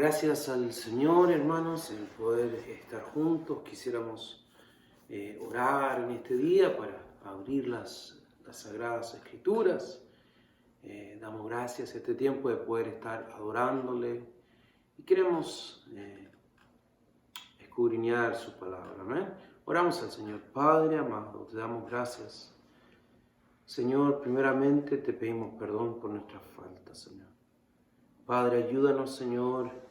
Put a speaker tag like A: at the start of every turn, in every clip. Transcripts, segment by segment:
A: Gracias al Señor, hermanos, el poder estar juntos. Quisiéramos orar en este día para abrir las Sagradas Escrituras. Damos gracias a este tiempo de poder estar adorándole y queremos escudriñar su palabra. ¿Amén? Oramos al Señor. Padre amado, te damos gracias. Señor, primeramente te pedimos perdón por nuestras faltas, Señor. Padre, ayúdanos, Señor,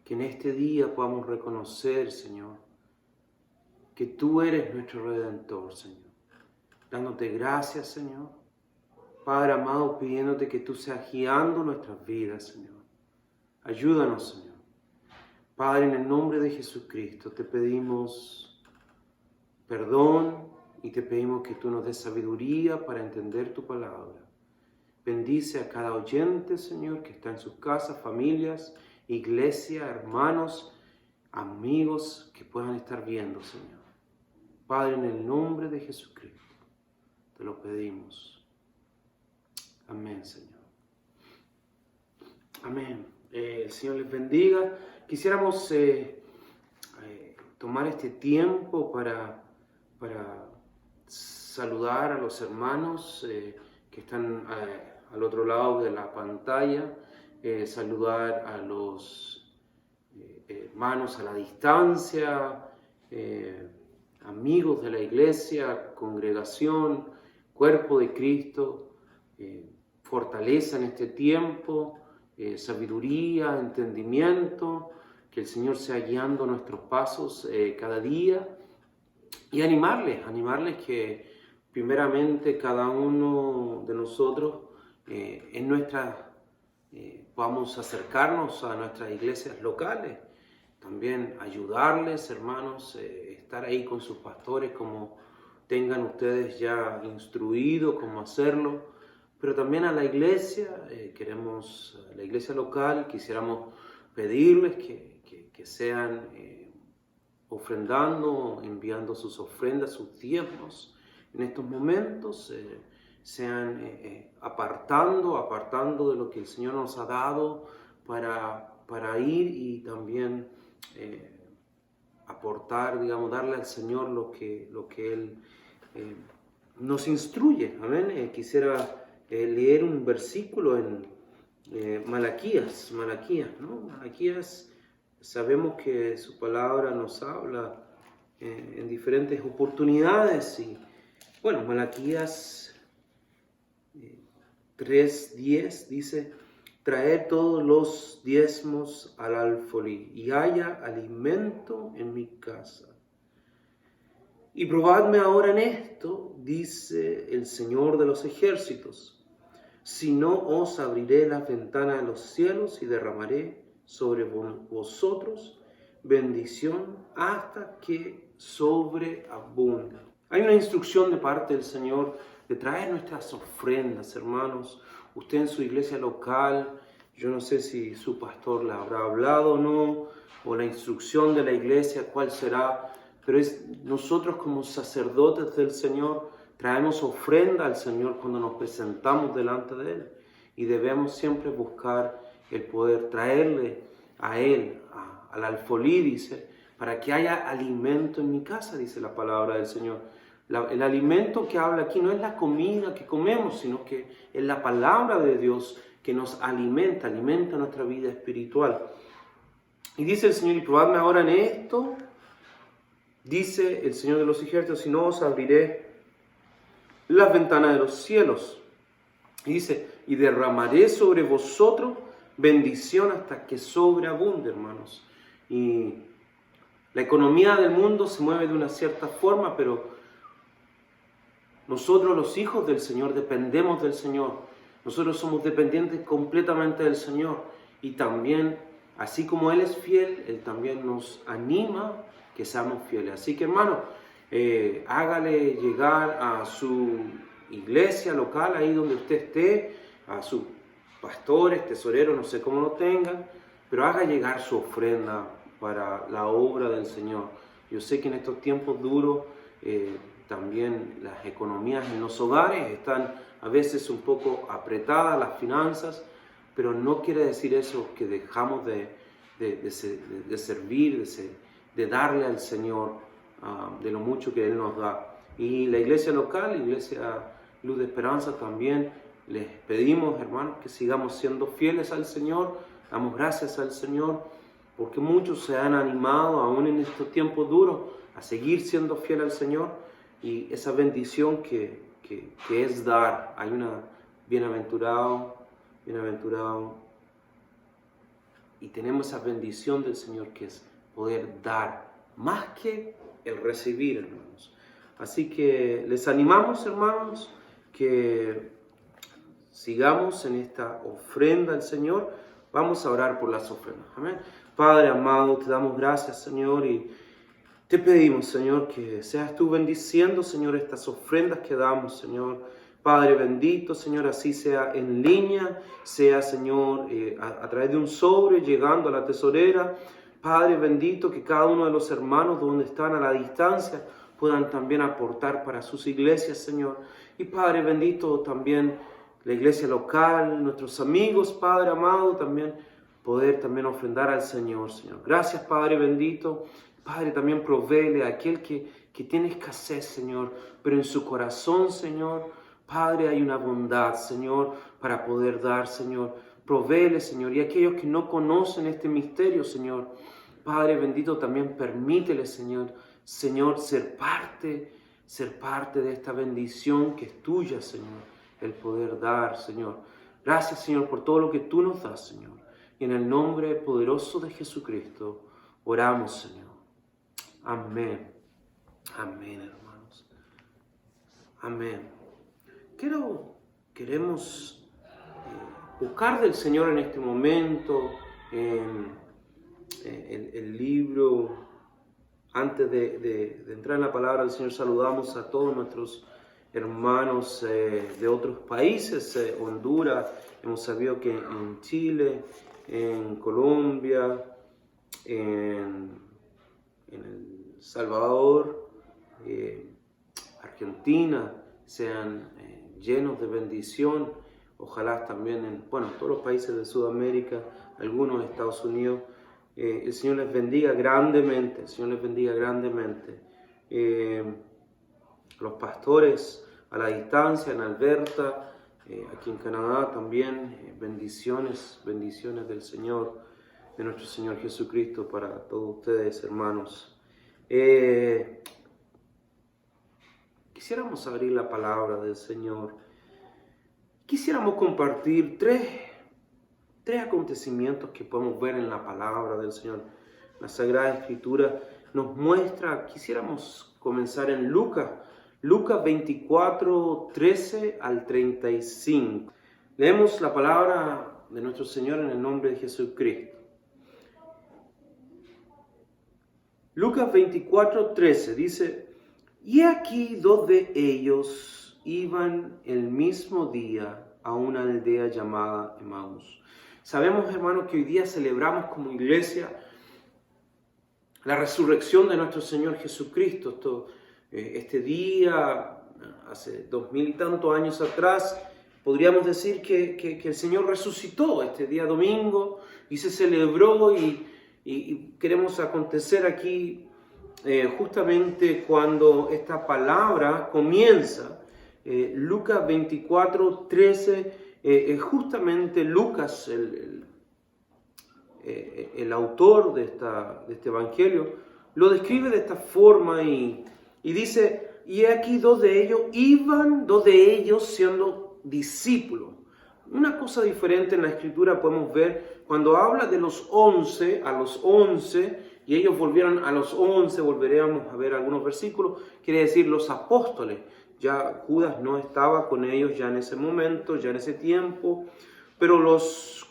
A: que en este día podamos reconocer, Señor, que tú eres nuestro Redentor, Señor. Dándote gracias, Señor. Padre amado, pidiéndote que tú seas guiando nuestras vidas, Señor. Ayúdanos, Señor. Padre, en el nombre de Jesucristo te pedimos perdón y te pedimos que tú nos des sabiduría para entender tu palabra. Bendice a cada oyente, Señor, que está en sus casas, familias, iglesia, hermanos, amigos que puedan estar viendo, Señor. Padre, en el nombre de Jesucristo, te lo pedimos. Amén, Señor. Amén. El Señor les bendiga. Quisiéramos tomar este tiempo para saludar a los hermanos que están al otro lado de la pantalla, saludar a los hermanos a la distancia, amigos de la iglesia, congregación, cuerpo de Cristo, fortaleza en este tiempo, sabiduría, entendimiento, que el Señor sea guiando nuestros pasos cada día y animarles que primeramente cada uno de nosotros podamos acercarnos a nuestras iglesias locales, también ayudarles, hermanos, estar ahí con sus pastores como tengan ustedes ya instruido cómo hacerlo, pero también a la iglesia, la iglesia local, quisiéramos pedirles que sean ofrendando, enviando sus ofrendas, sus diezmos en estos momentos, sean apartando de lo que el Señor nos ha dado para ir y también aportar, darle al Señor lo que Él nos instruye. Amén. Quisiera leer un versículo en Malaquías, ¿no? Malaquías, sabemos que su palabra nos habla en diferentes oportunidades y bueno, Malaquías 3:10 dice: traed todos los diezmos al alfolí y haya alimento en mi casa. Y probadme ahora en esto, dice el Señor de los ejércitos, si no os abriré las ventanas de los cielos y derramaré sobre vosotros bendición hasta que sobreabunde. Hay una instrucción de parte del Señor de traer nuestras ofrendas, hermanos. Usted en su iglesia local, yo no sé si su pastor le habrá hablado o no, o la instrucción de la iglesia, cuál será, pero nosotros como sacerdotes del Señor traemos ofrenda al Señor cuando nos presentamos delante de Él. Y debemos siempre buscar el poder traerle a Él, al alfolí, dice, para que haya alimento en mi casa, dice la palabra del Señor. El alimento que habla aquí no es la comida que comemos, sino que es la palabra de Dios que nos alimenta nuestra vida espiritual. Y dice el Señor, y probadme ahora en esto, dice el Señor de los ejércitos, si no os abriré las ventanas de los cielos. Y dice, y derramaré sobre vosotros bendición hasta que sobreabunde, hermanos. Y la economía del mundo se mueve de una cierta forma, pero nosotros los hijos del Señor dependemos del Señor. Nosotros somos dependientes completamente del Señor. Y también, así como Él es fiel, Él también nos anima que seamos fieles. Así que, hermano, hágale llegar a su iglesia local, ahí donde usted esté, a sus pastores, tesoreros, no sé cómo lo tengan, pero haga llegar su ofrenda para la obra del Señor. Yo sé que en estos tiempos duros también las economías en los hogares están a veces un poco apretadas, las finanzas, pero no quiere decir eso que dejamos de servir, de darle al Señor de lo mucho que Él nos da. Y la iglesia local, Iglesia Luz de Esperanza también, les pedimos, hermanos, que sigamos siendo fieles al Señor. Damos gracias al Señor porque muchos se han animado, aún en estos tiempos duros, a seguir siendo fiel al Señor. Y esa bendición que es dar, hay una bienaventurado, y tenemos esa bendición del Señor que es poder dar, más que el recibir, hermanos. Así que les animamos, hermanos, que sigamos en esta ofrenda al Señor. Vamos a orar por las ofrendas. Amén. Padre amado, te damos gracias, Señor, y te pedimos, Señor, que seas tú bendiciendo, Señor, estas ofrendas que damos, Señor. Padre bendito, Señor, así sea en línea, sea, Señor, a través de un sobre, llegando a la tesorera. Padre bendito, que cada uno de los hermanos donde están a la distancia puedan también aportar para sus iglesias, Señor. Y Padre bendito, también la iglesia local, nuestros amigos, Padre amado, también poder también ofrendar al Señor, Señor. Gracias, Padre bendito. Padre, también provéele a aquel que tiene escasez, Señor, pero en su corazón, Señor, Padre, hay una bondad, Señor, para poder dar, Señor. Provéele, Señor, y aquellos que no conocen este misterio, Señor, Padre bendito, también permítele, Señor, ser parte de esta bendición que es tuya, Señor, el poder dar, Señor. Gracias, Señor, por todo lo que tú nos das, Señor. Y en el nombre poderoso de Jesucristo, oramos, Señor. Amén. Amén, hermanos. Amén. Queremos buscar del Señor en este momento el libro. Antes de entrar en la palabra del Señor, saludamos a todos nuestros hermanos de otros países, Honduras, hemos sabido que en Chile, en Colombia, en El Salvador, Argentina, sean llenos de bendición. Ojalá también en todos los países de Sudamérica, algunos de Estados Unidos. El Señor les bendiga grandemente, el Señor les bendiga grandemente. Los pastores a la distancia en Alberta, aquí en Canadá también, bendiciones del Señor, de nuestro Señor Jesucristo para todos ustedes, hermanos. Quisiéramos abrir la palabra del Señor. Quisiéramos compartir tres acontecimientos que podemos ver en la palabra del Señor. La Sagrada Escritura nos muestra, quisiéramos comenzar en Lucas 24, 13 al 35. Leemos la palabra de nuestro Señor en el nombre de Jesucristo. Lucas 24, 13 dice: y aquí 2 de ellos iban el mismo día a una aldea llamada Emaús. Sabemos, hermanos, que hoy día celebramos como iglesia la resurrección de nuestro Señor Jesucristo. Este día, hace 2000 y tantos años atrás, podríamos decir que el Señor resucitó este día domingo y se celebró y queremos acontecer aquí justamente cuando esta palabra comienza. Lucas 24, 13, justamente Lucas, el autor de este evangelio, lo describe de esta forma y dice: y aquí 2 de ellos siendo discípulos. Una cosa diferente en la Escritura podemos ver cuando habla de los 11, a los 11, y ellos volvieron a los 11, volveremos a ver algunos versículos, quiere decir los apóstoles. Ya Judas no estaba con ellos ya en ese momento, ya en ese tiempo, pero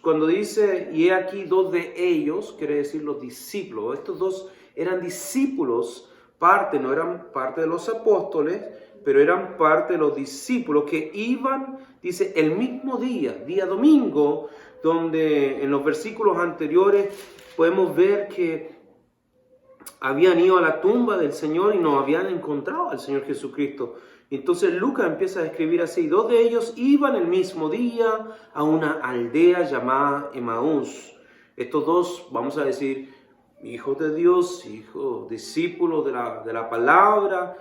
A: cuando dice, y he aquí 2 de ellos, quiere decir los discípulos. Estos 2 eran discípulos, no eran parte de los apóstoles, pero eran parte de los discípulos que iban, dice, el mismo día domingo, donde en los versículos anteriores podemos ver que habían ido a la tumba del Señor y no habían encontrado al Señor Jesucristo. Entonces Lucas empieza a escribir así: 2 de ellos iban el mismo día a una aldea llamada Emaús. Estos dos, vamos a decir, hijos de Dios, discípulos de la palabra,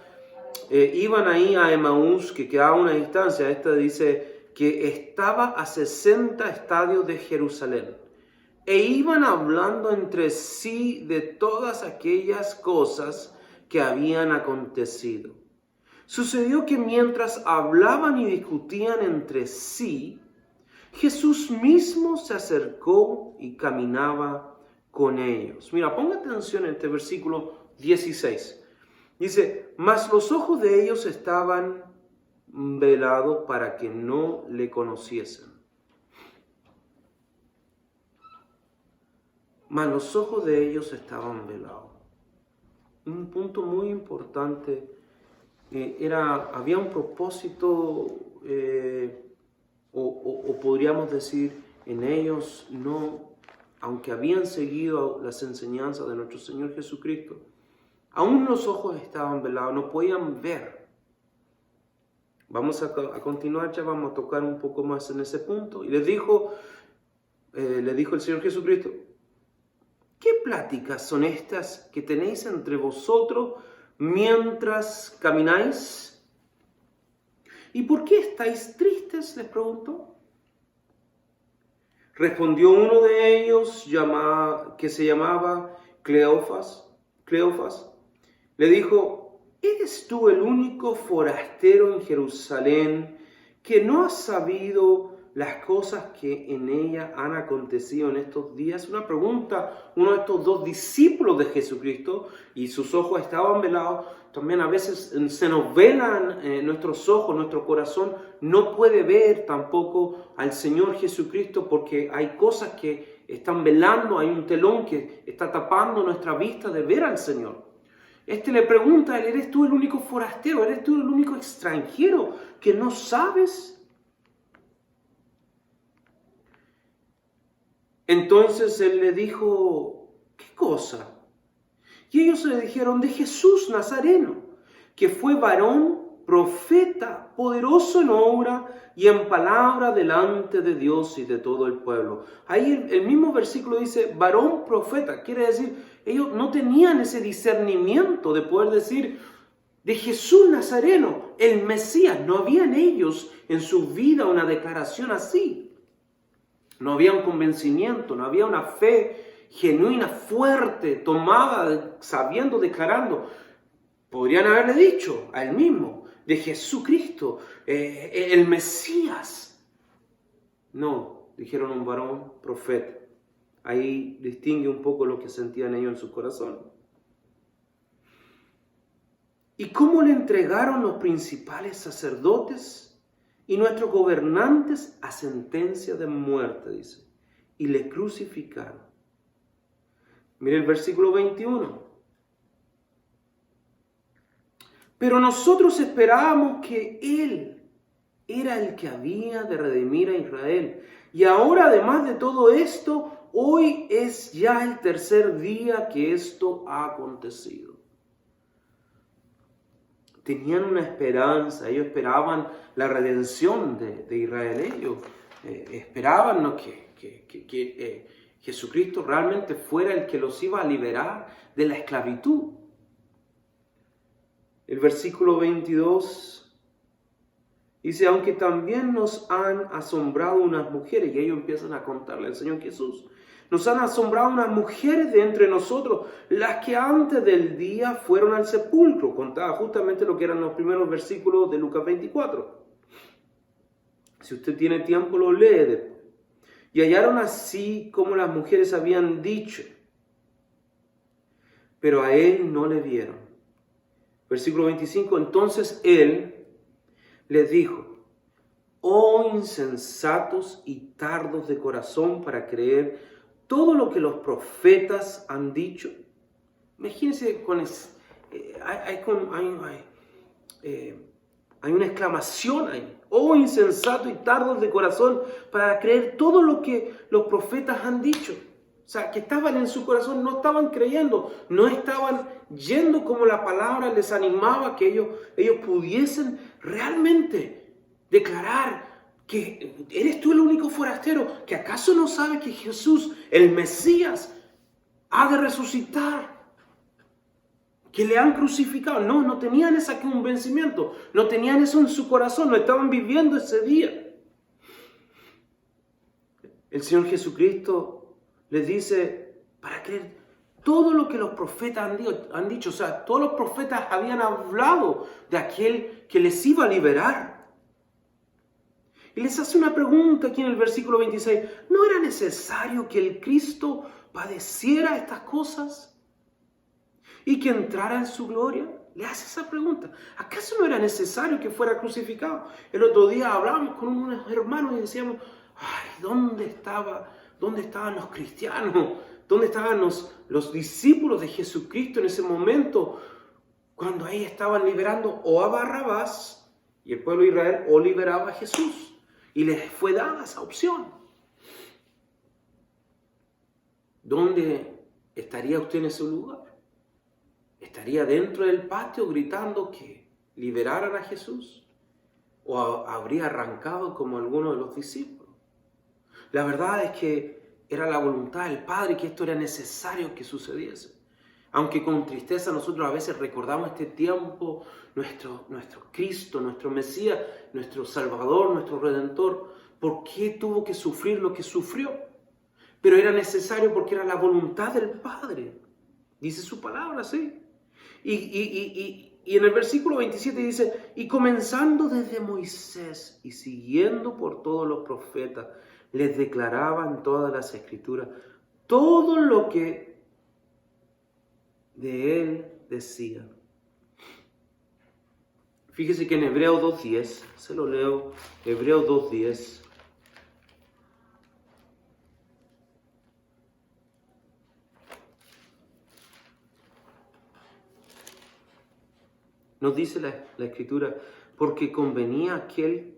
A: iban ahí a Emaús, que quedaba a una distancia. Esta dice que estaba a 60 estadios de Jerusalén. E iban hablando entre sí de todas aquellas cosas que habían acontecido. Sucedió que mientras hablaban y discutían entre sí, Jesús mismo se acercó y caminaba con ellos. Mira, ponga atención en este versículo 16. Dice: mas los ojos de ellos estaban velados para que no le conociesen. Mas los ojos de ellos estaban velados. Un punto muy importante. Había un propósito, o podríamos decir, en ellos no, aunque habían seguido las enseñanzas de nuestro Señor Jesucristo, aún los ojos estaban velados, no podían ver. Vamos a continuar, ya vamos a tocar un poco más en ese punto. Y le dijo el Señor Jesucristo: ¿qué pláticas son estas que tenéis entre vosotros mientras camináis? ¿Y por qué estáis tristes?, les preguntó. Respondió uno de ellos, que se llamaba Cleofas. Le dijo: ¿eres tú el único forastero en Jerusalén que no has sabido las cosas que en ella han acontecido en estos días? Una pregunta, uno de estos dos discípulos de Jesucristo, y sus ojos estaban velados. También a veces se nos velan nuestros ojos, nuestro corazón no puede ver tampoco al Señor Jesucristo, porque hay cosas que están velando, hay un telón que está tapando nuestra vista de ver al Señor. Le pregunta a él: ¿eres tú el único forastero? ¿Eres tú el único extranjero que no sabes? Entonces él le dijo: ¿qué cosa? Y ellos le dijeron: de Jesús Nazareno, que fue varón, profeta, poderoso en obra y en palabra delante de Dios y de todo el pueblo. Ahí el mismo versículo dice varón, profeta. Quiere decir, ellos no tenían ese discernimiento de poder decir de Jesús Nazareno, el Mesías. No habían ellos en su vida una declaración así. No había un convencimiento, no había una fe genuina, fuerte, tomada, sabiendo, declarando. Podrían haberle dicho a él mismo, de Jesucristo, el Mesías. No, dijeron un varón profeta. Ahí distingue un poco lo que sentían ellos en su corazón. ¿Y cómo le entregaron los principales sacerdotes y nuestros gobernantes a sentencia de muerte? Dice, y le crucificaron. Mire el versículo 21. Pero nosotros esperábamos que Él era el que había de redimir a Israel. Y ahora, además de todo esto, hoy es ya el tercer día que esto ha acontecido. Tenían una esperanza, ellos esperaban la redención de Israel. Ellos esperaban que Jesucristo realmente fuera el que los iba a liberar de la esclavitud. El versículo 22 dice, aunque también nos han asombrado unas mujeres, y ellos empiezan a contarle al Señor Jesús, nos han asombrado unas mujeres de entre nosotros, las que antes del día fueron al sepulcro. Contaba justamente lo que eran los primeros versículos de Lucas 24. Si usted tiene tiempo, lo lee después. Y hallaron así como las mujeres habían dicho, pero a él no le vieron. Versículo 25, entonces él les dijo, oh insensatos y tardos de corazón para creer todo lo que los profetas han dicho. Imagínense, hay una exclamación ahí. Oh insensatos y tardos de corazón para creer todo lo que los profetas han dicho. O sea, que estaban en su corazón, no estaban creyendo, no estaban yendo como la palabra les animaba que ellos pudiesen realmente declarar que eres tú el único forastero, que acaso no sabes que Jesús, el Mesías, ha de resucitar, que le han crucificado. No tenían ese convencimiento, no tenían eso en su corazón, no estaban viviendo ese día. El Señor Jesucristo les dice, para creer todo lo que los profetas han dicho, o sea, todos los profetas habían hablado de aquel que les iba a liberar. Y les hace una pregunta aquí en el versículo 26. ¿No era necesario que el Cristo padeciera estas cosas y que entrara en su gloria? Le hace esa pregunta. ¿Acaso no era necesario que fuera crucificado? El otro día hablábamos con unos hermanos y decíamos, ay, ¿dónde estaban los cristianos? ¿Dónde estaban los discípulos de Jesucristo en ese momento? Cuando ahí estaban liberando o a Barrabás y el pueblo de Israel o liberaba a Jesús. Y les fue dada esa opción. ¿Dónde estaría usted en ese lugar? ¿Estaría dentro del patio gritando que liberaran a Jesús? ¿O habría arrancado como alguno de los discípulos? La verdad es que era la voluntad del Padre que esto era necesario que sucediese. Aunque con tristeza nosotros a veces recordamos este tiempo, nuestro Cristo, nuestro Mesías, nuestro Salvador, nuestro Redentor, ¿por qué tuvo que sufrir lo que sufrió? Pero era necesario porque era la voluntad del Padre. Dice su palabra, ¿sí? Y en el versículo 27 dice, y comenzando desde Moisés y siguiendo por todos los profetas, les declaraban todas las Escrituras, todo lo que de él decía. Fíjese que en Hebreos 2.10, se lo leo, Hebreos 2.10, nos dice la Escritura, porque convenía aquel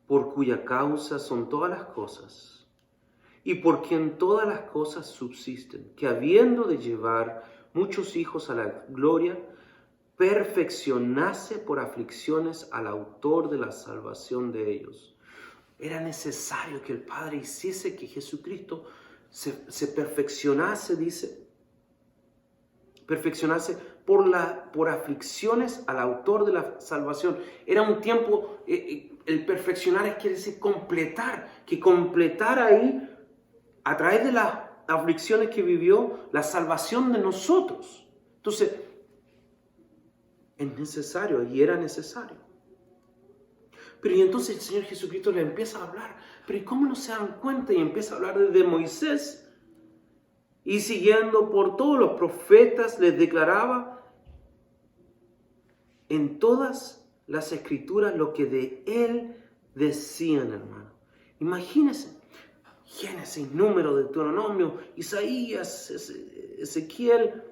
A: por cuya causa son todas las cosas, y por quien todas las cosas subsisten, que habiendo de llevar muchos hijos a la gloria, perfeccionase por aflicciones al autor de la salvación de ellos. Era necesario que el Padre hiciese que Jesucristo se perfeccionase, dice, perfeccionase por aflicciones al autor de la salvación. Era un tiempo, el perfeccionar quiere decir completar, que completara ahí, a través de las aflicciones que vivió, la salvación de nosotros. Entonces, es necesario y era necesario. Pero y entonces el Señor Jesucristo le empieza a hablar. Pero ¿y cómo no se dan cuenta? Y empieza a hablar desde Moisés. Y siguiendo por todos los profetas les declaraba en todas las Escrituras lo que de él decían, hermano. Imagínense. Génesis, Número, Deuteronomio, Isaías, Ezequiel,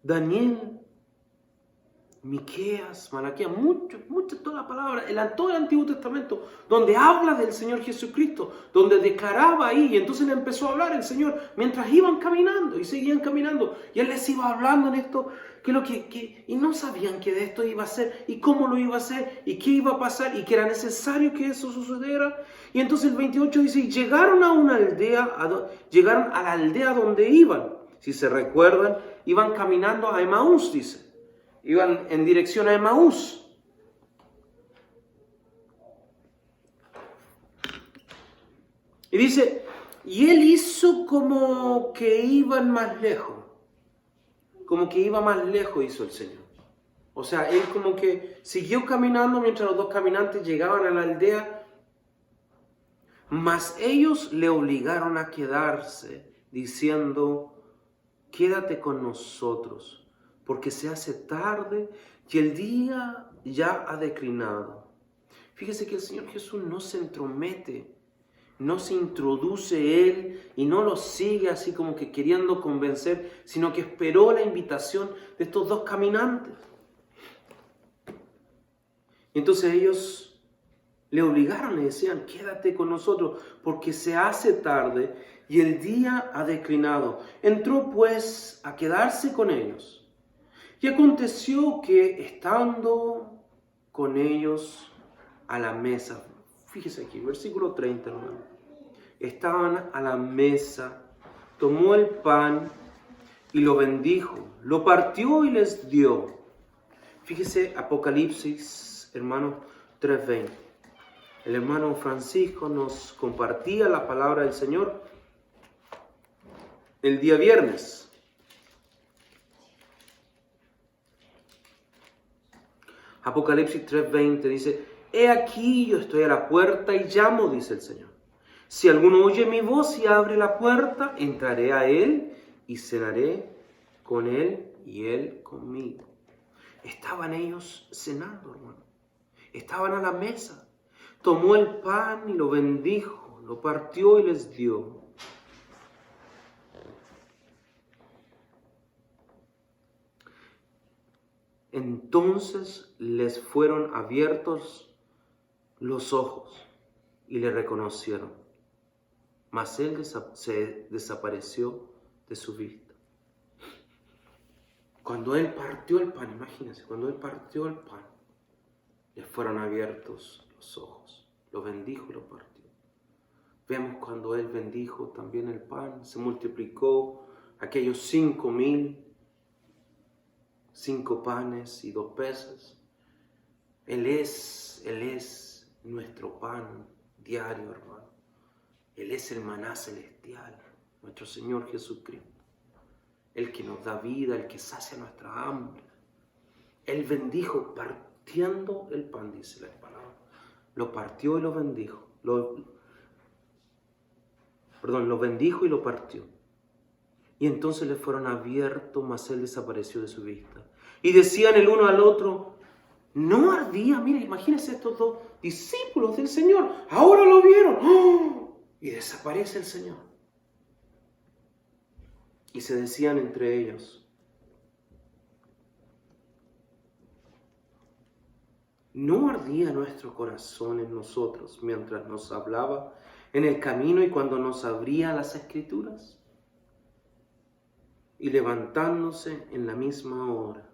A: Daniel, Miqueas, Malaquías, muchas toda la palabra, todo el Antiguo Testamento, donde habla del Señor Jesucristo, donde declaraba ahí, y entonces le empezó a hablar el Señor mientras iban caminando y seguían caminando, y Él les iba hablando en esto, y no sabían que de esto iba a ser, y cómo lo iba a hacer, y qué iba a pasar, y que era necesario que eso sucediera. Y entonces el 28 dice, y llegaron a una aldea, llegaron a la aldea donde iban. Si se recuerdan, iban caminando a Emaús, dice. Iban en dirección a Emaús. Y dice, y él hizo como que iban más lejos. Como que iba más lejos hizo el Señor. O sea, él como que siguió caminando mientras los dos caminantes llegaban a la aldea. Mas ellos le obligaron a quedarse, diciendo, quédate con nosotros, porque se hace tarde y el día ya ha declinado. Fíjese que el Señor Jesús no se entromete, no se introduce Él y no los sigue así como que queriendo convencer, sino que esperó la invitación de estos dos caminantes. Y entonces ellos Le obligaron, le decían, quédate con nosotros, porque se hace tarde y el día ha declinado. Entró pues a quedarse con ellos. Y aconteció que estando con ellos a la mesa, fíjese aquí, versículo 30, hermano. Estaban a la mesa, tomó el pan y lo bendijo, lo partió y les dio. Fíjese Apocalipsis, hermano, 3:20. El hermano Francisco nos compartía la palabra del Señor el día viernes. Apocalipsis 3:20 dice, he aquí yo estoy a la puerta y llamo, dice el Señor. Si alguno oye mi voz y abre la puerta, entraré a él y cenaré con él y él conmigo. Estaban ellos cenando, hermano. Estaban a la mesa. Tomó el pan y lo bendijo, lo partió y les dio. Entonces les fueron abiertos los ojos y le reconocieron. Mas él se desapareció de su vista. Cuando él partió el pan, imagínense, cuando él partió el pan, le fueron abiertos los ojos. Lo bendijo y lo partió. Vemos cuando él bendijo también el pan, se multiplicó aquellos 5,000, 5 panes y 2 peces. Él es nuestro pan diario, hermano. Él es el maná celestial, nuestro Señor Jesucristo. El que nos da vida, el que sacia nuestra hambre. Él bendijo partiendo el pan, dice la palabra. Lo partió y lo bendijo. Lo bendijo y lo partió. Y entonces le fueron abiertos, mas él desapareció de su vista. Y decían el uno al otro, no ardía, mire, imagínense estos dos discípulos del Señor, ahora lo vieron. ¡Oh! Y desaparece el Señor. Y se decían entre ellos, ¿no ardía nuestro corazón en nosotros mientras nos hablaba en el camino y cuando nos abría las Escrituras? Y levantándose en la misma hora,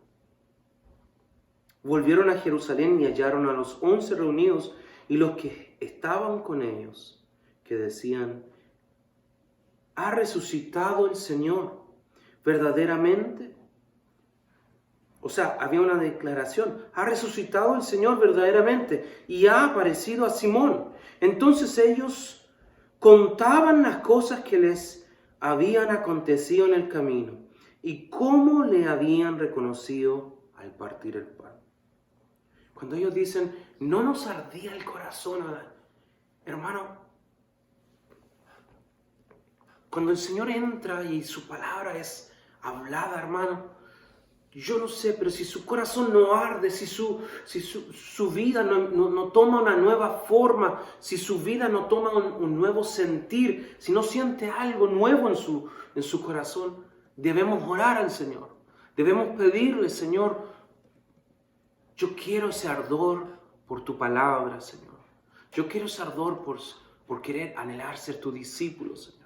A: volvieron a Jerusalén y hallaron a los 11 reunidos y los que estaban con ellos, que decían, ¿ha resucitado el Señor verdaderamente? O sea, había una declaración, ha resucitado el Señor verdaderamente y ha aparecido a Simón. Entonces ellos contaban las cosas que les habían acontecido en el camino y cómo le habían reconocido al partir el pan. Cuando ellos dicen, no nos ardía el corazón, hermano, cuando el Señor entra y su palabra es hablada, hermano, yo no sé, pero si su corazón no arde, si su vida no toma una nueva forma, si su vida no toma un nuevo sentir, si no siente algo nuevo en su corazón, debemos orar al Señor. Debemos pedirle, Señor, yo quiero ese ardor por tu palabra, Señor. Yo quiero ese ardor por querer anhelar ser tu discípulo, Señor.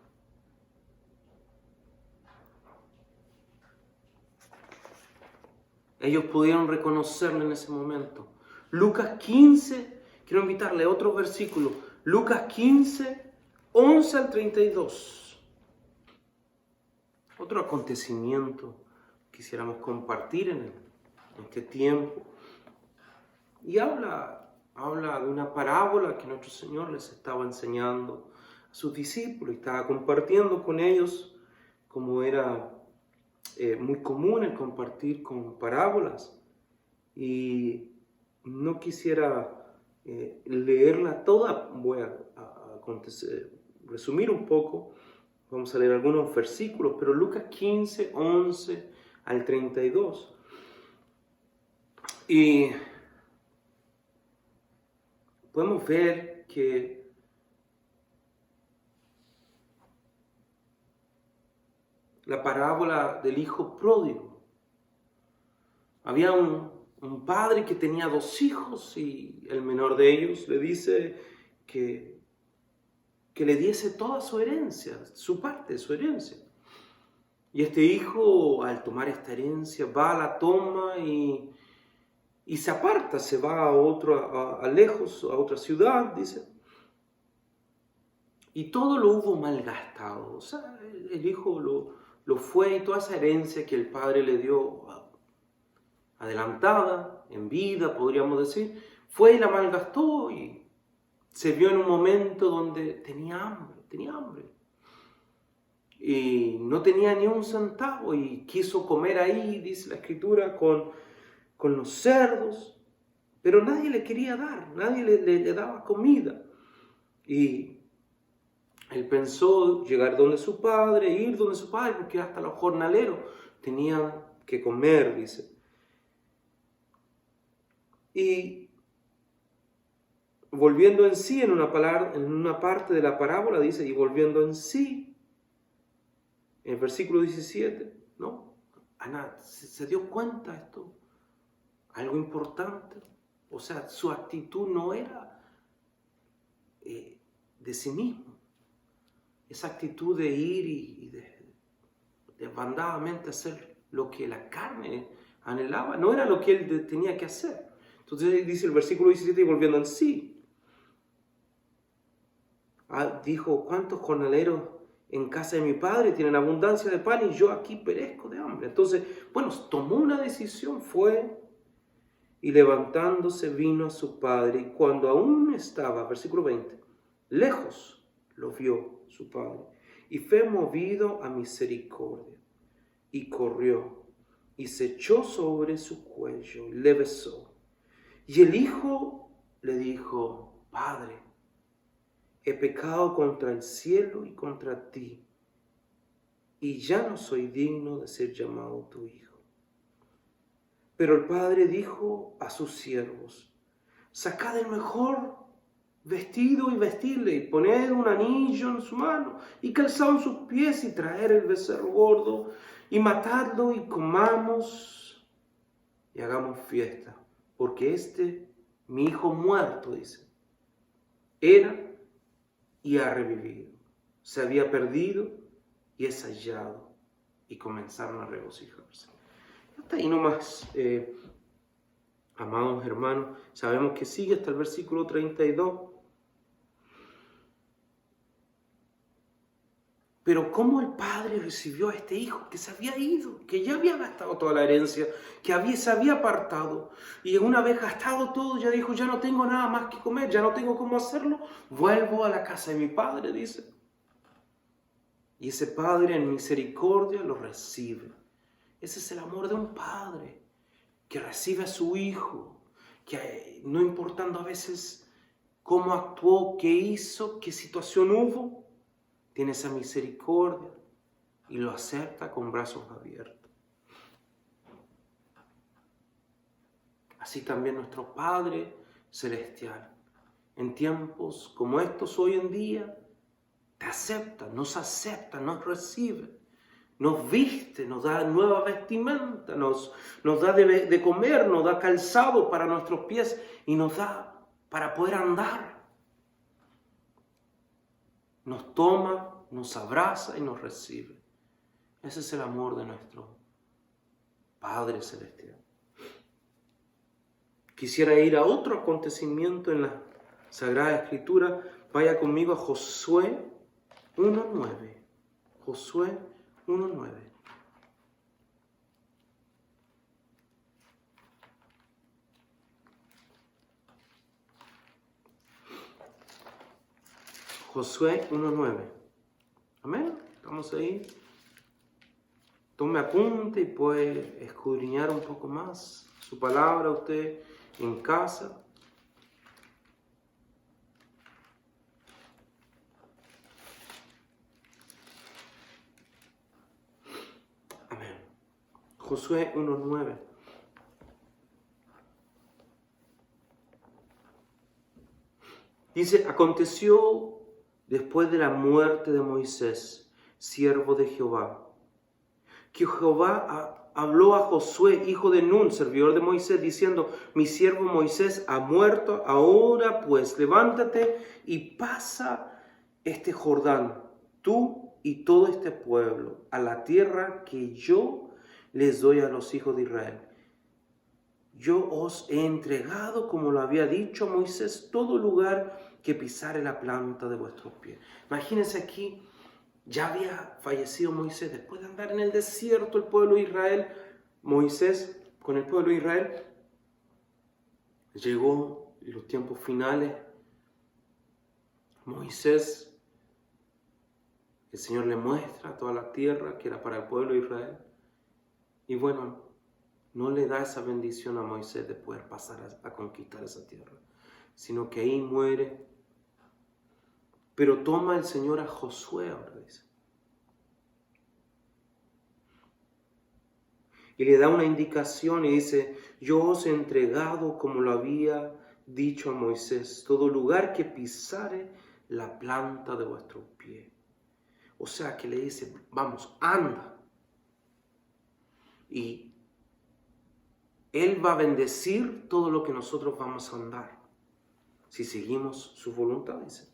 A: Ellos pudieron reconocerlo en ese momento. Lucas 15, quiero invitarle a otro versículo. Lucas 15, 11 al 32. Otro acontecimiento que quisiéramos compartir en este tiempo. Y habla de una parábola que nuestro Señor les estaba enseñando a sus discípulos. Estaba compartiendo con ellos como era muy común el compartir con parábolas. Y no quisiera leerla toda, voy a resumir un poco. Vamos a leer algunos versículos, pero Lucas 15, 11 al 32. Y podemos ver que la parábola del hijo pródigo, había un un padre que tenía 2 hijos y el menor de ellos le dice que le diese toda su herencia, su parte de su herencia. Y este hijo, al tomar esta herencia, va, la toma y se aparta, se va a lejos, a otra ciudad, dice. Y todo lo hubo malgastado. O sea, el hijo lo fue y toda esa herencia que el padre le dio adelantada, en vida, podríamos decir, fue y la malgastó y se vio en un momento donde tenía hambre. Y no tenía ni un centavo y quiso comer ahí, dice la Escritura, con los cerdos, pero nadie le quería dar, nadie le daba comida. Y él pensó llegar donde su padre, ir donde su padre, porque hasta los jornaleros tenían que comer, dice. Y volviendo en sí, en una parte de la parábola dice, y volviendo en sí, en el versículo 17, ¿no? Ana se dio cuenta de esto, algo importante. O sea, su actitud no era de sí mismo. Esa actitud de ir y desbandadamente hacer lo que la carne anhelaba, no era lo que él tenía que hacer. Entonces dice el versículo 17, y volviendo en sí, dijo, ¿cuántos jornaleros en casa de mi padre tienen abundancia de pan y yo aquí perezco de hambre? Entonces, bueno, tomó una decisión, fue y levantándose vino a su padre, y cuando aún estaba, versículo 20, lejos lo vio su padre, y fue movido a misericordia, y corrió, y se echó sobre su cuello, y le besó. Y el hijo le dijo, Padre, he pecado contra el cielo y contra ti, y ya no soy digno de ser llamado tu hijo. Pero el padre dijo a sus siervos, sacad el mejor vestido y vestidle, y poned un anillo en su mano, y calzado en sus pies, y traer el becerro gordo, y matadlo, y comamos, y hagamos fiesta, porque mi hijo muerto, dice, era y ha revivido, se había perdido y es hallado, y comenzaron a regocijarse. Hasta ahí nomás, amados hermanos, sabemos que sigue hasta el versículo 32. Pero cómo el padre recibió a este hijo que se había ido, que ya había gastado toda la herencia, que se había apartado, y una vez gastado todo ya dijo, ya no tengo nada más que comer, ya no tengo cómo hacerlo, vuelvo a la casa de mi padre, dice. Y ese padre en misericordia lo recibe. Ese es el amor de un padre que recibe a su hijo, que no importando a veces cómo actuó, qué hizo, qué situación hubo, tiene esa misericordia y lo acepta con brazos abiertos. Así también nuestro Padre Celestial, en tiempos como estos hoy en día, te acepta, nos recibe. Nos viste, nos da nueva vestimenta, nos da de comer, nos da calzado para nuestros pies y nos da para poder andar. Nos toma, nos abraza y nos recibe. Ese es el amor de nuestro Padre Celestial. Quisiera ir a otro acontecimiento en la Sagrada Escritura. Vaya conmigo a Josué 1:9. Josué 1:9. Josué 1:9. Amén. Estamos ahí. Tome apunte y puede escudriñar un poco más su palabra usted en casa. Josué 1:9. Dice, aconteció después de la muerte de Moisés, siervo de Jehová, que Jehová habló a Josué, hijo de Nun, servidor de Moisés, diciendo: mi siervo Moisés ha muerto, ahora pues levántate y pasa este Jordán, tú y todo este pueblo, a la tierra que yo les doy a los hijos de Israel. Yo os he entregado, como lo había dicho Moisés, todo lugar que pisare la planta de vuestros pies. Imagínense aquí, ya había fallecido Moisés, después de andar en el desierto el pueblo de Israel. Moisés con el pueblo de Israel llegó en los tiempos finales. Moisés, el Señor le muestra toda la tierra que era para el pueblo de Israel. Y bueno, no le da esa bendición a Moisés de poder pasar a conquistar esa tierra, sino que ahí muere. Pero toma el Señor a Josué ahora, dice. Y le da una indicación y dice: yo os he entregado, como lo había dicho a Moisés, todo lugar que pisare la planta de vuestro pie. O sea que le dice: vamos, anda. Y Él va a bendecir todo lo que nosotros vamos a andar, si seguimos su voluntad, dice.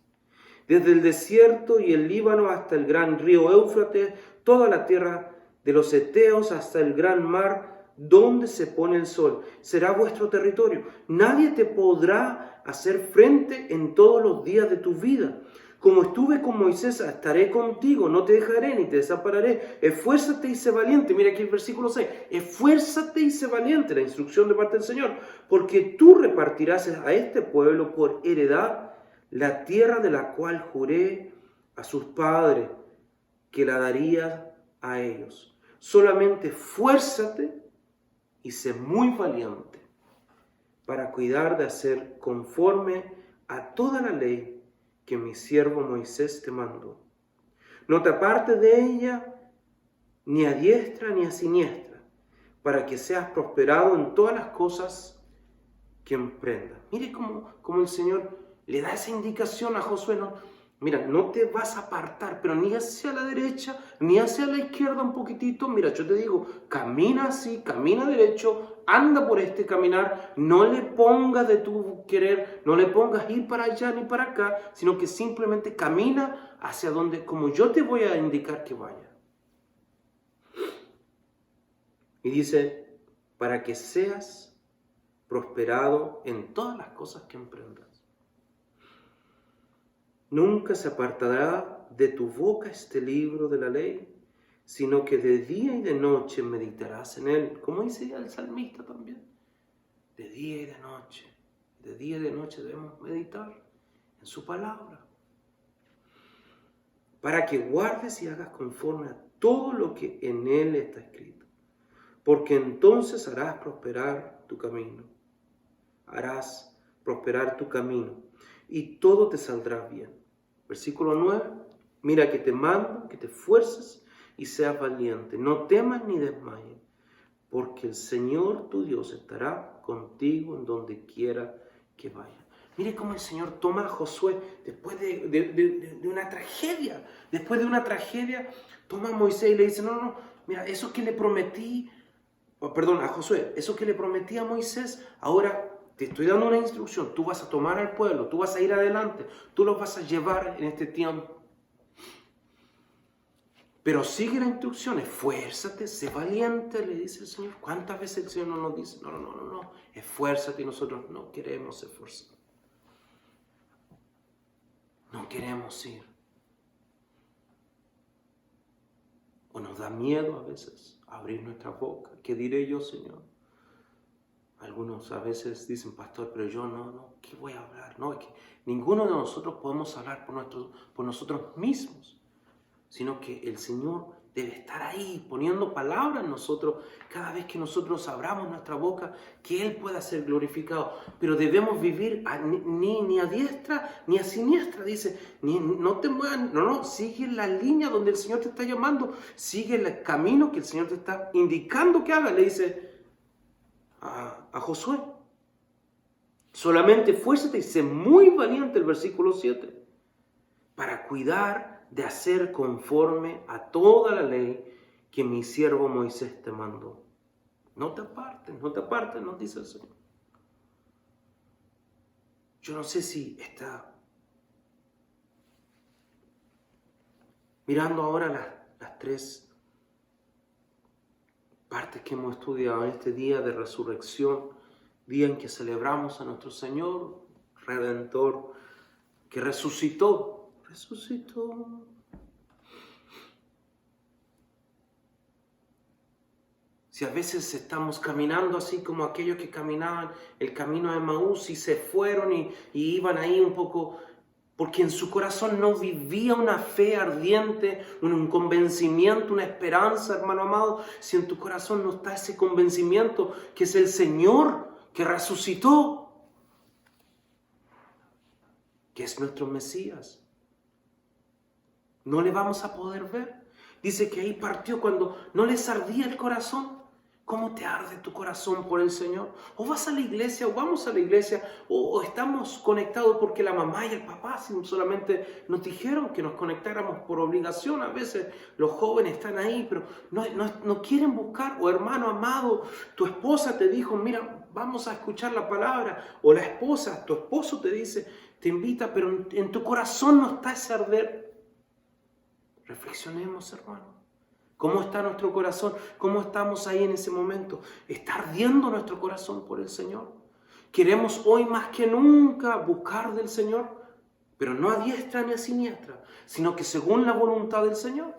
A: Desde el desierto y el Líbano hasta el gran río Éufrates, toda la tierra de los heteos hasta el gran mar, donde se pone el sol, será vuestro territorio. Nadie te podrá hacer frente en todos los días de tu vida. Como estuve con Moisés, estaré contigo, no te dejaré ni te desampararé. Esfuérzate y sé valiente. Mira aquí el versículo 6. Esfuérzate y sé valiente, la instrucción de parte del Señor, porque tú repartirás a este pueblo por heredad la tierra de la cual juré a sus padres que la daría a ellos. Solamente esfuérzate y sé muy valiente para cuidar de hacer conforme a toda la ley que mi siervo Moisés te mandó. No te apartes de ella ni a diestra ni a siniestra, para que seas prosperado en todas las cosas que emprendas. Mire cómo el Señor le da esa indicación a Josué, ¿no? Mira, no te vas a apartar, pero ni hacia la derecha, ni hacia la izquierda un poquitito. Mira, yo te digo, camina así, camina derecho, anda por este caminar, no le pongas de tu querer, no le pongas ir para allá ni para acá, sino que simplemente camina hacia donde, como yo te voy a indicar que vaya. Y dice, para que seas prosperado en todas las cosas que emprendas. Nunca se apartará de tu boca este libro de la ley, sino que de día y de noche meditarás en él, como dice el salmista también. De día y de noche debemos meditar en su palabra, para que guardes y hagas conforme a todo lo que en él está escrito, porque entonces harás prosperar tu camino, y todo te saldrá bien. Versículo 9, mira que te mando, que te esfuerces y seas valiente. No temas ni desmayes, porque el Señor tu Dios estará contigo en donde quiera que vayas. Mire cómo el Señor toma a Josué después de una tragedia, toma a Moisés y le dice, no, mira, eso que le prometí, a Josué, eso que le prometí a Moisés, ahora te estoy dando una instrucción, tú vas a tomar al pueblo, tú vas a ir adelante, tú los vas a llevar en este tiempo. Pero sigue la instrucción, esfuérzate, sé valiente, le dice el Señor. ¿Cuántas veces el Señor no nos dice, no, esfuérzate, y nosotros no queremos esforzar? No queremos ir. O nos da miedo a veces abrir nuestra boca. ¿Qué diré yo, Señor? Algunos a veces dicen, pastor, pero yo no, ¿qué voy a hablar? No, es que ninguno de nosotros podemos hablar por nosotros mismos, sino que el Señor debe estar ahí poniendo palabras en nosotros cada vez que nosotros abramos nuestra boca, que Él pueda ser glorificado. Pero debemos vivir ni a diestra ni a siniestra, dice, no te muevas, sigue la línea donde el Señor te está llamando, sigue el camino que el Señor te está indicando que haga, le dice a Josué. Solamente esfuérzate y sé muy valiente, el versículo 7, para cuidar de hacer conforme a toda la ley que mi siervo Moisés te mandó. no te apartes, nos dice el Señor. Yo no sé si está mirando ahora las tres partes que hemos estudiado en este día de resurrección, día en que celebramos a nuestro Señor Redentor, que resucitó. Si a veces estamos caminando así como aquellos que caminaban el camino de Emaús y se fueron y iban ahí un poco, porque en su corazón no vivía una fe ardiente, un convencimiento, una esperanza, hermano amado. Si en tu corazón no está ese convencimiento que es el Señor que resucitó, que es nuestro Mesías, no le vamos a poder ver. Dice que ahí partió cuando no les ardía el corazón. ¿Cómo te arde tu corazón por el Señor? O vas a la iglesia, o vamos a la iglesia, o estamos conectados porque la mamá y el papá solamente nos dijeron que nos conectáramos por obligación. A veces los jóvenes están ahí, pero no quieren buscar. O hermano amado, tu esposa te dijo, mira, vamos a escuchar la palabra. O la esposa, tu esposo te dice, te invita, pero en tu corazón no está ese arder. Reflexionemos, hermano. ¿Cómo está nuestro corazón? ¿Cómo estamos ahí en ese momento? ¿Está ardiendo nuestro corazón por el Señor? Queremos hoy más que nunca buscar del Señor, pero no a diestra ni a siniestra, sino que según la voluntad del Señor.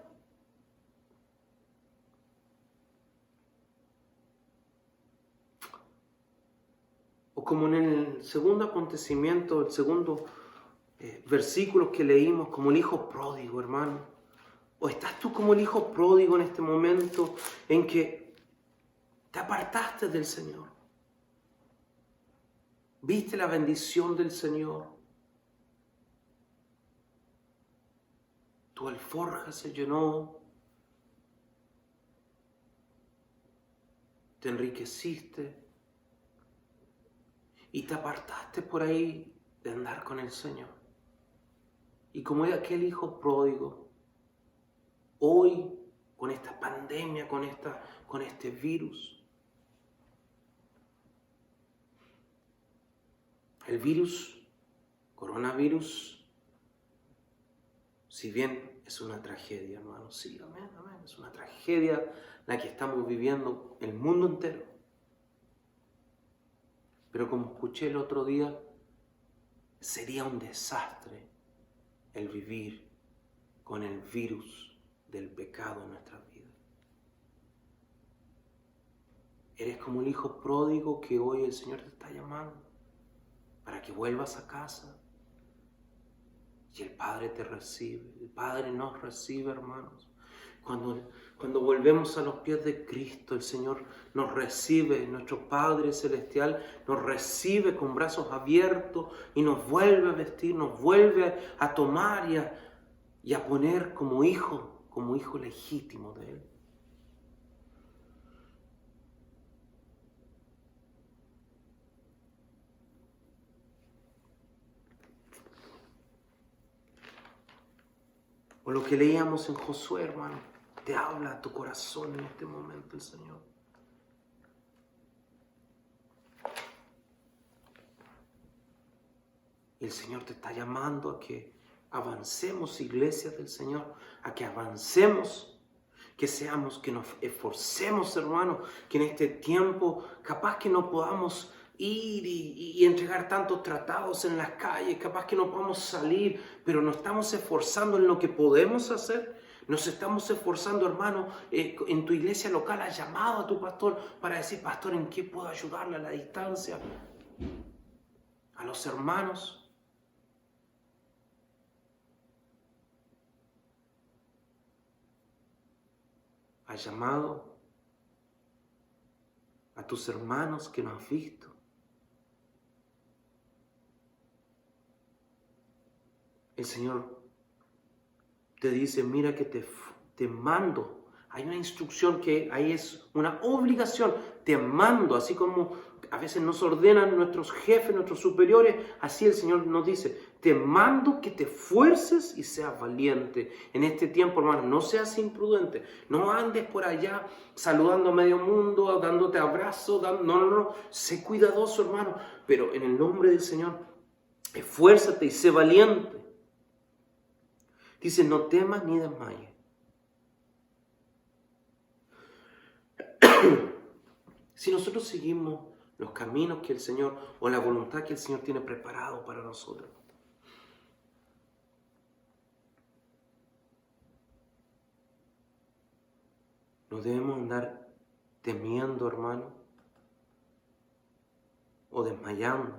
A: O como en el segundo acontecimiento, el segundo versículo que leímos, como el hijo pródigo, hermano. ¿O estás tú como el hijo pródigo en este momento en que te apartaste del Señor? ¿Viste la bendición del Señor? Tu alforja se llenó. Te enriqueciste. Y te apartaste por ahí de andar con el Señor. Y como es aquel hijo pródigo, hoy, con esta pandemia, con este virus, el coronavirus, si bien es una tragedia, hermano, sí, amén, es una tragedia la que estamos viviendo el mundo entero. Pero como escuché el otro día, sería un desastre el vivir con el virus del pecado en nuestras vidas. Eres como el hijo pródigo que hoy el Señor te está llamando para que vuelvas a casa. Y el Padre te recibe, el Padre nos recibe, hermanos. Cuando volvemos a los pies de Cristo, el Señor nos recibe, nuestro Padre Celestial nos recibe con brazos abiertos y nos vuelve a vestir, nos vuelve a tomar y a poner como hijo legítimo de Él. O lo que leíamos en Josué, hermano, te habla a tu corazón en este momento el Señor. Y el Señor te está llamando a que avancemos, iglesias del Señor, a que avancemos, que nos esforcemos, hermano, que en este tiempo capaz que no podamos ir y entregar tantos tratados en las calles, capaz que no podamos salir, pero nos estamos esforzando en lo que podemos hacer. Nos estamos esforzando, hermano, en tu iglesia local has llamado a tu pastor para decir, pastor, ¿en qué puedo ayudarle a la distancia? A los hermanos. Has llamado a tus hermanos que no has visto. El Señor te dice, mira que te mando. Hay una instrucción que ahí es una obligación. Te mando, así como a veces nos ordenan nuestros jefes, nuestros superiores. Así el Señor nos dice, te mando que te esfuerces y seas valiente. En este tiempo, hermano, no seas imprudente. No andes por allá saludando a medio mundo, dándote abrazos. No. Sé cuidadoso, hermano. Pero en el nombre del Señor, esfuérzate y sé valiente. Dice, no temas ni desmayes. Si nosotros seguimos los caminos que el Señor, o la voluntad que el Señor tiene preparado para nosotros, no debemos andar temiendo, hermano, o desmayando,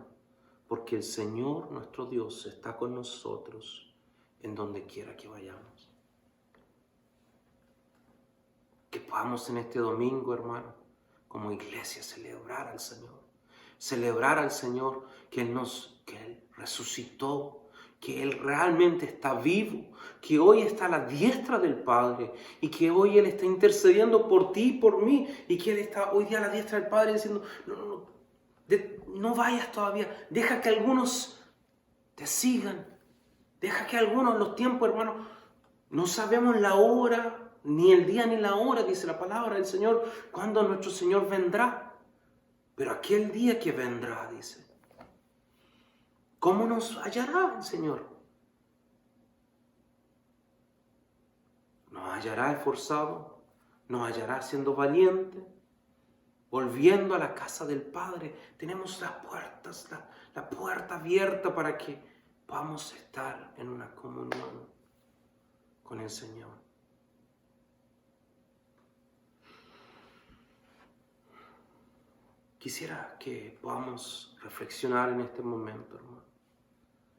A: porque el Señor, nuestro Dios, está con nosotros en donde quiera que vayamos. Que podamos en este domingo, hermano, como iglesia, celebrar al Señor. Celebrar al Señor que Él resucitó, que Él realmente está vivo, que hoy está a la diestra del Padre y que hoy Él está intercediendo por ti y por mí y que Él está hoy día a la diestra del Padre diciendo, no vayas todavía, deja que algunos te sigan, deja que algunos los tiempos, hermano, no sabemos la hora, ni el día ni la hora, dice la palabra del Señor, cuando nuestro Señor vendrá. Pero aquel día que vendrá, dice, ¿cómo nos hallará el Señor? ¿Nos hallará esforzado? ¿Nos hallará siendo valiente? Volviendo a la casa del Padre, tenemos las puertas, la puerta abierta para que podamos estar en una comunión con el Señor. Quisiera que podamos reflexionar en este momento, hermano.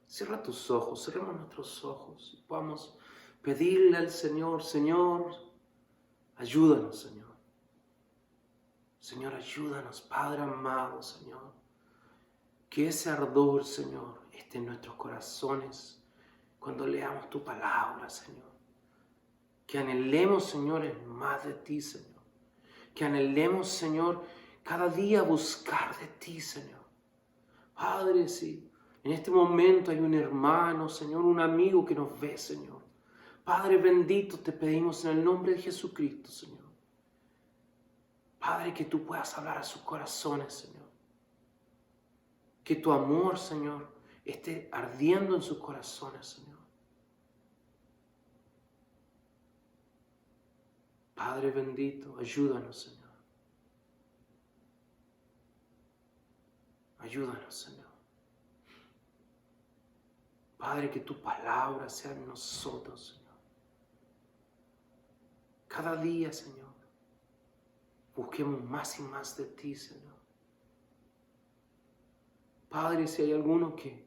A: Cierra tus ojos, cerremos nuestros ojos y podamos pedirle al Señor, Señor, ayúdanos, Señor. Señor, ayúdanos, Padre amado, Señor. Que ese ardor, Señor, esté en nuestros corazones cuando leamos tu palabra, Señor. Que anhelemos, Señor, el más de ti, Señor. Que anhelemos, Señor, cada día buscar de ti, Señor. Padre, sí, en este momento hay un hermano, Señor, un amigo que nos ve, Señor. Padre bendito, te pedimos en el nombre de Jesucristo, Señor. Padre, que tú puedas hablar a sus corazones, Señor. Que tu amor, Señor, esté ardiendo en sus corazones, Señor. Padre bendito, ayúdanos, Señor. Ayúdanos, Señor. Padre, que tu palabra sea en nosotros, Señor. Cada día, Señor, busquemos más y más de ti, Señor. Padre, si hay alguno que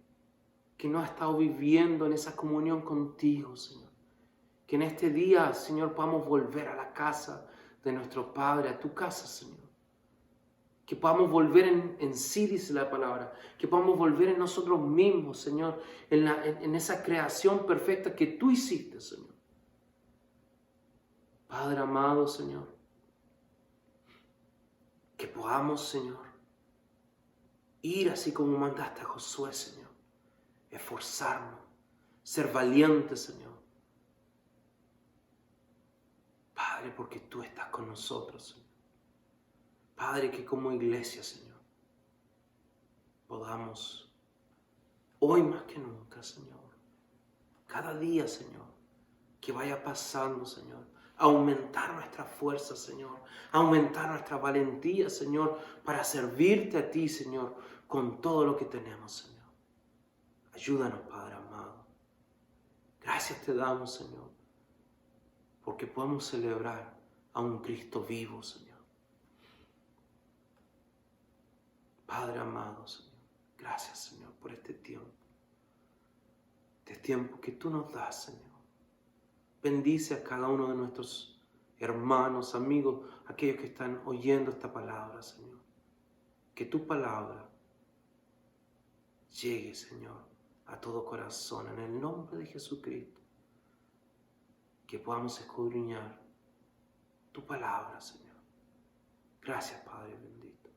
A: no ha estado viviendo en esa comunión contigo, Señor, que en este día, Señor, podamos volver a la casa de nuestro Padre, a tu casa, Señor. Que podamos volver en sí, dice la palabra, que podamos volver en nosotros mismos, Señor, en esa creación perfecta que tú hiciste, Señor. Padre amado, Señor, que podamos, Señor, ir así como mandaste a Josué, Señor, esforzarnos, ser valientes, Señor. Padre, porque tú estás con nosotros, Señor. Padre, que como iglesia, Señor, podamos, hoy más que nunca, Señor, cada día, Señor, que vaya pasando, Señor, aumentar nuestra fuerza, Señor, aumentar nuestra valentía, Señor, para servirte a ti, Señor, con todo lo que tenemos, Señor. Ayúdanos, Padre amado. Gracias te damos, Señor, porque podemos celebrar a un Cristo vivo, Señor. Padre amado, Señor, gracias, Señor, por este tiempo que tú nos das, Señor. Bendice a cada uno de nuestros hermanos, amigos, aquellos que están oyendo esta palabra, Señor. Que tu palabra llegue, Señor, a todo corazón, en el nombre de Jesucristo. Que podamos escudriñar tu palabra, Señor. Gracias, Padre bendito.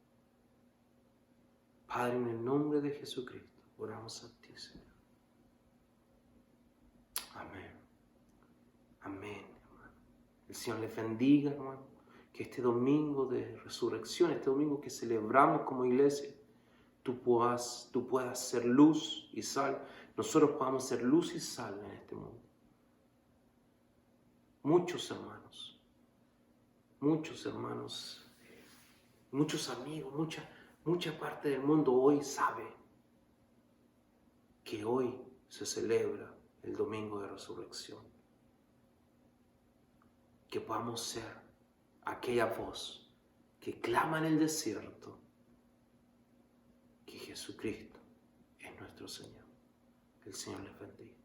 A: Padre, en el nombre de Jesucristo, oramos a ti, Señor. Amén. Amén, hermano. El Señor les bendiga, hermano. Que este domingo de resurrección, este domingo que celebramos como iglesia, tú puedas ser luz y sal. Nosotros podamos ser luz y sal en este mundo. Muchos hermanos, muchos amigos, mucha parte del mundo hoy sabe que hoy se celebra el domingo de resurrección. Que podamos ser aquella voz que clama en el desierto que Jesucristo es nuestro Señor. Que el Señor les bendiga.